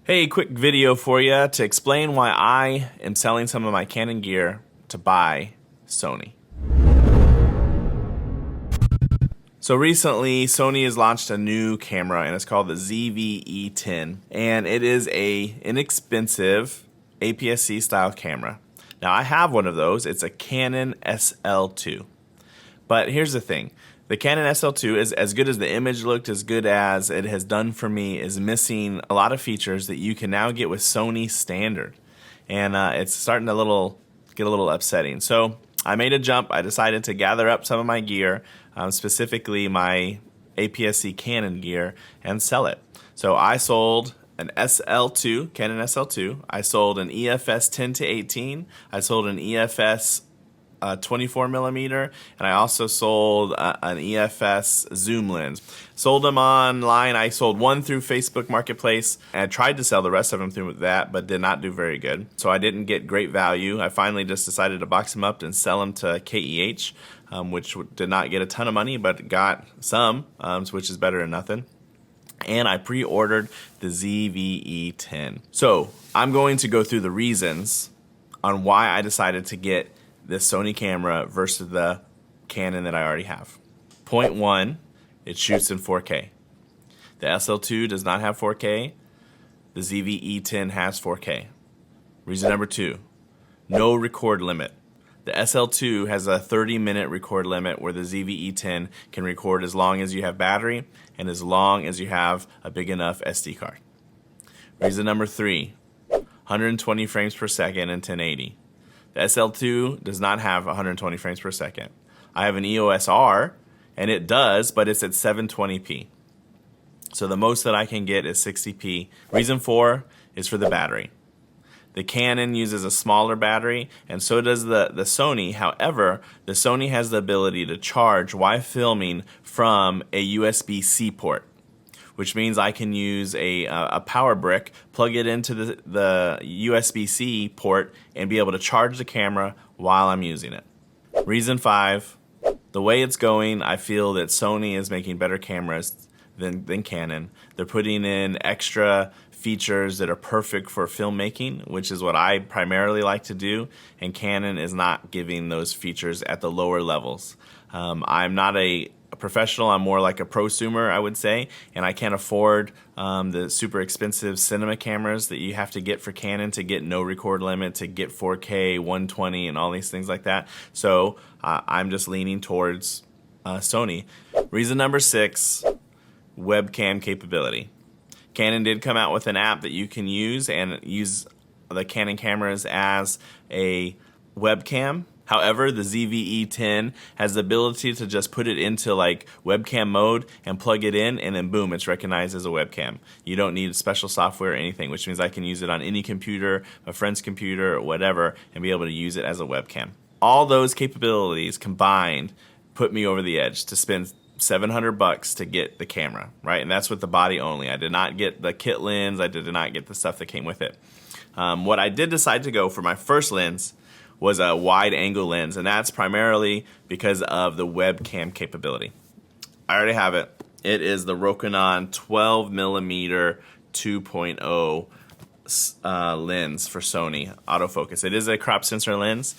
Hey, quick video for you to explain why I am selling some of my Canon gear to buy Sony. So recently, Sony has launched a new camera and it's called the ZVE 10, and it is a inexpensive APS-C style camera. Now I have one of those. It's a Canon SL2. But here's the thing. The Canon SL2 is as good as the image looked, as good as it has done for me, is missing a lot of features that you can now get with Sony standard. And it's starting to get a little upsetting. So I made a jump. I decided to gather up some of my gear, specifically my APS-C Canon gear, and sell it. So I sold an SL2, Canon SL2. I sold an EFS 10-18. I sold an EFS 24mm, and I also sold an EFS zoom lens. Sold them online. I sold one through Facebook Marketplace, and I tried to sell the rest of them through that, but did not do very good. So I didn't get great value. I finally just decided to box them up and sell them to KEH, which did not get a ton of money, but got some, which is better than nothing. And I pre-ordered the ZVE 10. So I'm going to go through the reasons on why I decided to get this Sony camera versus the Canon that I already have. Point one, it shoots in 4K. The SL2 does not have 4K. The ZVE 10 has 4K. Reason number two, no record limit. The SL2 has a 30-minute record limit where the ZVE 10 can record as long as you have battery and as long as you have a big enough SD card. Reason number three, 120 frames per second and 1080. The SL2 does not have 120 frames per second. I have an EOS R, and it does, but it's at 720p. So the most that I can get is 60p. Reason four is for the battery. The Canon uses a smaller battery, and so does the Sony. However, the Sony has the ability to charge while filming from a USB-C port, which means I can use a power brick, plug it into the USB-C port, and be able to charge the camera while I'm using it. Reason five, the way it's going, I feel that Sony is making better cameras than Canon. They're putting in extra features that are perfect for filmmaking, which is what I primarily like to do, and Canon is not giving those features at the lower levels. I'm not a professional. I'm more like a prosumer, I would say, and I can't afford the super expensive cinema cameras that you have to get for Canon to get no record limit, to get 4K, 120, and all these things like that. So I'm just leaning towards Sony. Reason number six, webcam capability. Canon did come out with an app that you can use and use the Canon cameras as a webcam. However, the ZVE 10 has the ability to just put it into like webcam mode and plug it in, and then boom, it's recognized as a webcam. You don't need special software or anything, which means I can use it on any computer, a friend's computer, or whatever, and be able to use it as a webcam. All those capabilities combined put me over the edge to spend $700 to get the camera, right? And that's with the body only. I did not get the kit lens. I did not get the stuff that came with it. What I did decide to go for my first lens was a wide angle lens, and that's primarily because of the webcam capability. I already have it. It is the Rokinon 12mm 2.0 lens for Sony autofocus. It is a crop sensor lens,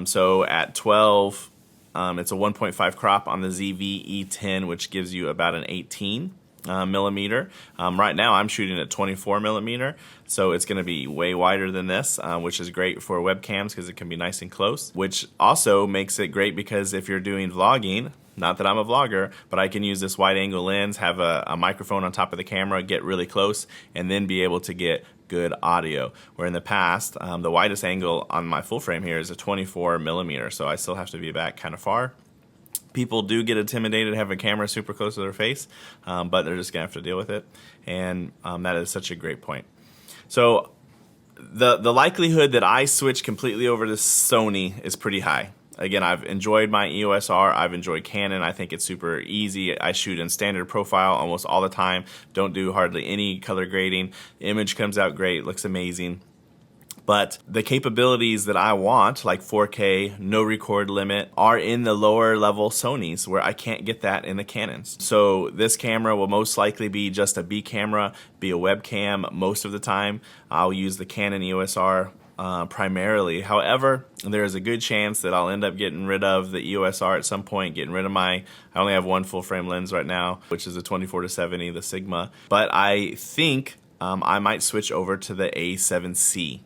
so at 12, it's a 1.5 crop on the ZVE 10, which gives you about an 18 millimeter. Right now I'm shooting at 24 millimeter, so it's going to be way wider than this, which is great for webcams because it can be nice and close, which also makes it great because if you're doing vlogging, not that I'm a vlogger, but I can use this wide angle lens, have a microphone on top of the camera, get really close, and then be able to get good audio. Where in the past, the widest angle on my full frame here is a 24 millimeter, so I still have to be back kind of far. People do get intimidated having a camera super close to their face, but they're just going to have to deal with it, and that is such a great point. So the likelihood that I switch completely over to Sony is pretty high. Again, I've enjoyed my EOS R. I've enjoyed Canon. I think it's super easy. I shoot in standard profile almost all the time. Don't do hardly any color grading. The image comes out great, looks amazing. But the capabilities that I want, like 4K, no record limit, are in the lower level Sonys where I can't get that in the Canons. So this camera will most likely be just a B camera, be a webcam most of the time. I'll use the Canon EOS R primarily. However, there is a good chance that I'll end up getting rid of the EOS R at some point, getting rid of I only have one full frame lens right now, which is a 24-70, the Sigma. But I think I might switch over to the A7C,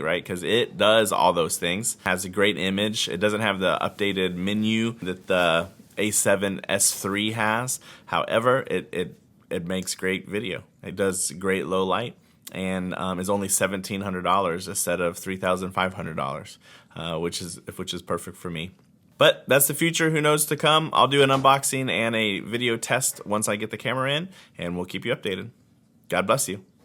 right? Because it does all those things. Has a great image. It doesn't have the updated menu that the A7S3 has. However, it makes great video. It does great low light, and is only $1,700 instead of $3,500, which is perfect for me. But that's the future. Who knows to come? I'll do an unboxing and a video test once I get the camera in, and we'll keep you updated. God bless you.